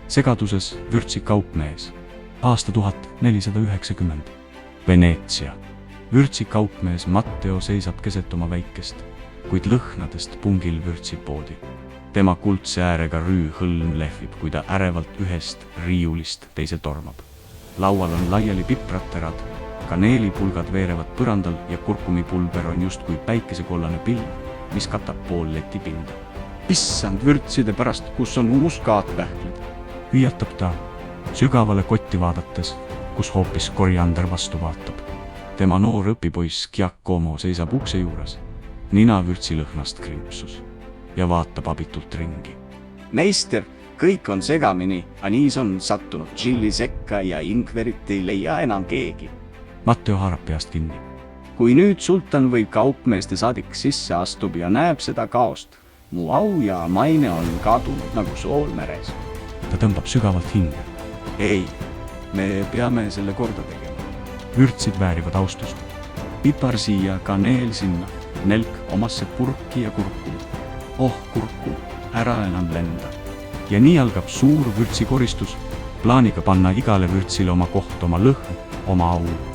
Segaduses vürtsi kaupmees. Aasta 1490. Veneetsia. Vürtsi kaupmees Matteo seisab keset oma väikest, kuid lõhnadest pungil vürtsipoodi. Tema kuldse äärega rüühõlm lehvib, kui ta ärevalt ühest riiulist teise tormab. Laual on laiali pipraterad, kaneelipulgad veerevad põrandal ja kurkumipulber on justkui päikesekollane pilv, mis katab pool leti pinda. Issand vürtside pärast, kus on muskaatpähklid. Hüüatab ta, sügavale kotti vaadates, kus hoopis koriander vastu vaatab. Tema noor õpipoiss Giacomo seisab ukse juures, nina vürtsilõhnast krimpsus ja vaatab abitult ringi. Meister, kõik on segamini, Aniis on sattunud tšilli sekka ja ingverit ei leia enam keegi. Matteo haarab peast kinni. Kui nüüd sultan või kaupmeeste saadik sisse astub ja näeb seda kaost, mu au ja maine on kadunud nagu sool meres. Ta tõmbab sügavalt hinge. Ei, me peame selle korda tegema. Vürtsid väärivad austust. Pipar siia, kaneel sinna, nelk omasse purki ja kurku. Oh kurku, ära enam lenda. Ja nii algab suur vürtsikoristus, plaaniga panna igale vürtsile oma koht, oma lõhn, oma au.